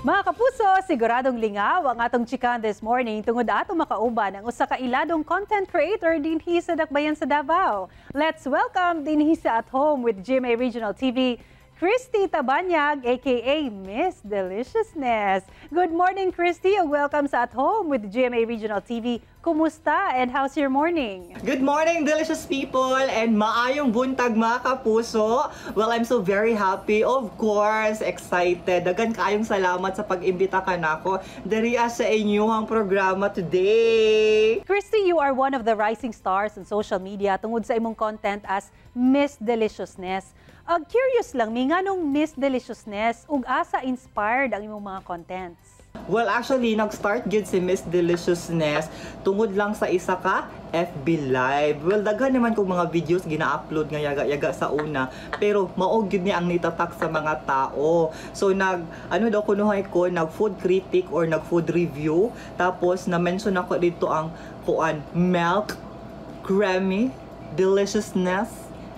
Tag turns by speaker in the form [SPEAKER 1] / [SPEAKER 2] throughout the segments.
[SPEAKER 1] Mga kapuso, siguradong lingaw ang atong chikan this morning tungod ato makauban ang usa ka iladong content creator dinhi sa Dakbayan sa Davao. Let's welcome dinhi sa At Home with GMA Regional TV, Christy Tabanyag, A.K.A. Miss Deliciousness. Good morning, Christy, and welcome sa At Home with GMA Regional TV. Kumusta and how's your morning?
[SPEAKER 2] Good morning, delicious people, and maayong buntag mga kapuso. Well, I'm so very happy, of course, excited. Dagan kaayong salamat sa pag-imbita ka nako diriya sa inyong programa today.
[SPEAKER 1] Christy, you are one of the rising stars on social media tungod sa imong content as Miss Deliciousness. Curious lang, may nganong Miss Deliciousness ug asa inspired ang imong mga contents?
[SPEAKER 2] Well, actually, nag-start gid si Miss Deliciousness tungod lang sa isa ka FB Live. Well, daghan naman kong mga videos gina-upload nga yaga-yaga sa una, pero maog gid ni ang nitatak sa mga tao. So kunuhay ko, nag-food critic or nag-food review, tapos na-mention ako dito ang milk, creamy, deliciousness,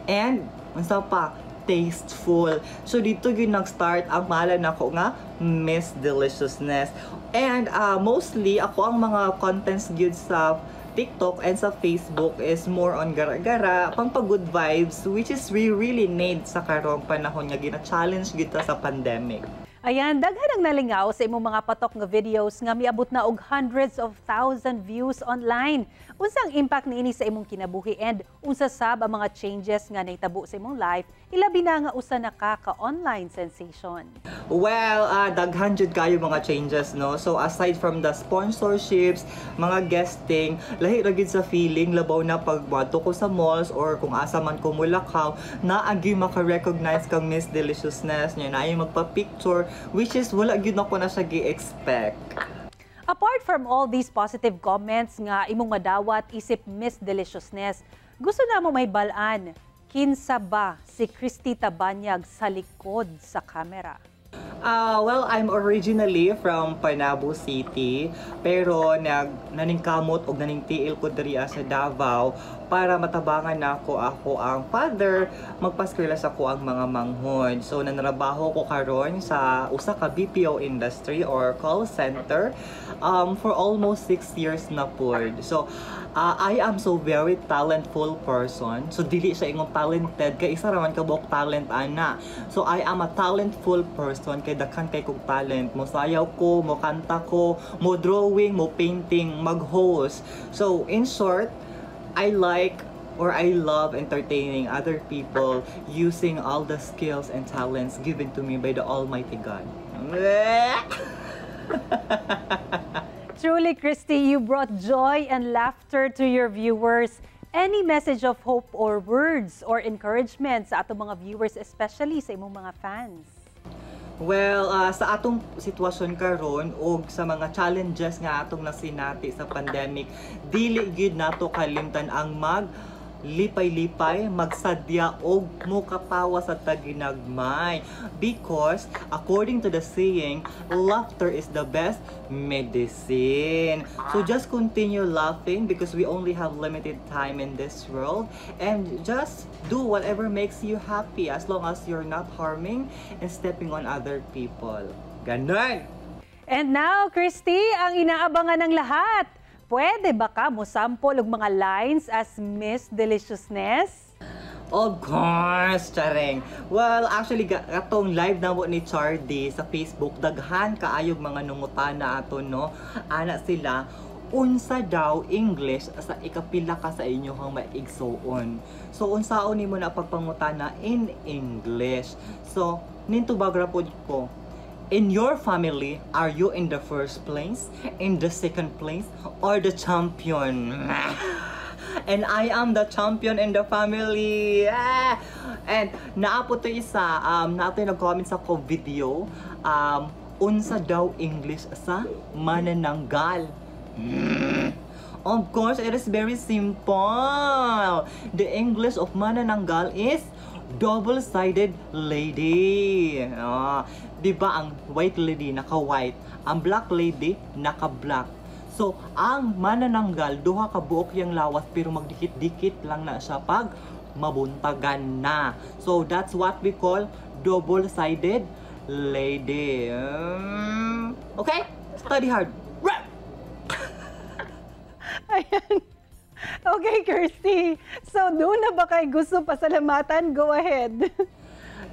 [SPEAKER 2] and unsa pa, tasteful. So dito yun nag-start ang pangalan nako nga Miss Deliciousness. And mostly ako ang mga contents gyud sa TikTok and sa Facebook is more on gara-gara, pang good vibes, which is we really need sa karong panahon nga gina-challenge kita sa pandemic.
[SPEAKER 1] Ayan, daghan ang nalingaw sa imong mga patok nga videos nga miabot na og hundreds of thousand views online. Unsa ang impact niini sa imong kinabuhi and unsa sab ang mga changes nga nahitabo sa imong life, ilabi na nga usa na ka online sensation?
[SPEAKER 2] Well, daghan jud kayo mga changes, no? So aside from the sponsorships, mga guesting, lahi ra gid sa feeling labaw na pagbato ko sa malls or kung asa man ko mulakaw, na agi maka-recognize kang Miss Deliciousness niya, na ay magpa-picture, which is wala gyud ako na siya gi-expect.
[SPEAKER 1] Apart from all these positive comments nga imong madawat isip Miss Deliciousness, gusto na mo may balaan, kinsa ba si Christy Tabanyag sa likod sa kamera?
[SPEAKER 2] Well, I'm originally from Panabo City, pero naningkamot o naningtiil ko diriya sa Davao para matabangan ako ang father, magpaskwela sa ko ang mga manghod. So nanrabaho ko karon sa usa ka BPO industry or call center for almost 6 years na pod. So I am so very talentful person. So dili siya ingong talented kay isa raman ka buok talent ana. So I am a talentful person kay daghan kay kog talent. Mo sayaw ko, mo kanta ko, mo drawing, mo painting, mag-host. So in short, I love entertaining other people using all the skills and talents given to me by the Almighty God.
[SPEAKER 1] Truly, Christy, you brought joy and laughter to your viewers. Any message of hope or words or encouragement sa atong mga viewers, especially sa imong mga fans?
[SPEAKER 2] Well, sa atong sitwasyon karon o sa mga challenges nga atong nasinati sa pandemic, dili gyud nato kalimtan ang lipay-lipay, magsadya og mukatawa sa taginagmay. Because, according to the saying, laughter is the best medicine. So just continue laughing because we only have limited time in this world. And just do whatever makes you happy as long as you're not harming and stepping on other people. Ganon!
[SPEAKER 1] And now, Christy, ang inaabangan ng lahat. Pwede ba ka mo sample og mga lines as Miss Deliciousness?
[SPEAKER 2] Of course, charing. Well, actually, katong live na mo ni Chardy sa Facebook, daghan kaayog mga nungutana ato, no? Ana sila, unsa daw English sa ikapila ka sa inyong maigsoon. So, unsaon nimo na pagpangutana in English. So, ninto bagra pod ko. In your family, are you in the first place, in the second place, or the champion? And I am the champion in the family. And naapo to isa, nato yung nag-comment sa ko video, unsa daw English sa manananggal? Of course, it is very simple. The English of manananggal is double-sided lady. Diba ang white lady naka-white, ang black lady naka-black. So, ang manananggal, duha ka buok yang lawas pero magdikit-dikit lang na siya pag mabuntagan na. So, that's what we call double-sided lady. Okay? Study hard. Rap!
[SPEAKER 1] Ayan. Okay, Christy. So, doon na ba kay gusto pasalamatan? Go ahead.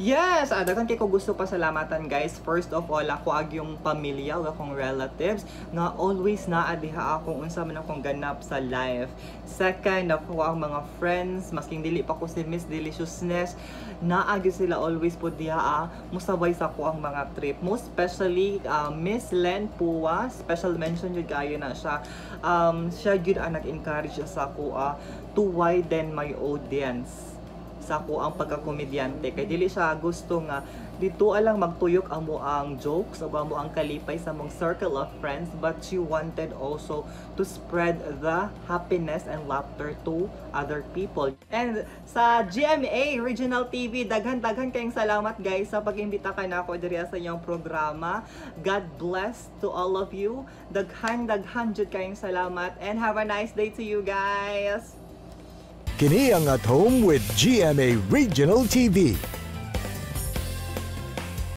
[SPEAKER 2] Yes, daghan kay ko gusto pasalamatan guys. First of all, ako ag yung pamilya o akong relatives nga always naa diha akong unsa man akong ganap sa life. Second, ako ang mga friends, masking dili pa ko si Miss Deliciousness, naa gyud sila always po diha musabay sa ko ang mga trip. Most especially Miss Len Pua, special mention jud kayo na siya. Siya gyud ang nag-encourage sa ako to widen my audience sa ko ang pagkakomedyante, kay dili siya gusto nga dito alang magtuyok ang mo ang jokes o mo ang kalipay sa mong circle of friends, but she wanted also to spread the happiness and laughter to other people. And sa GMA Regional TV, daghan kayong salamat guys sa pag-imbita ka na ako diri sa inyong programa. God bless to all of you. Daghan jud kayong salamat, and have a nice day to you guys.
[SPEAKER 3] Kini ang At Home with GMA Regional TV.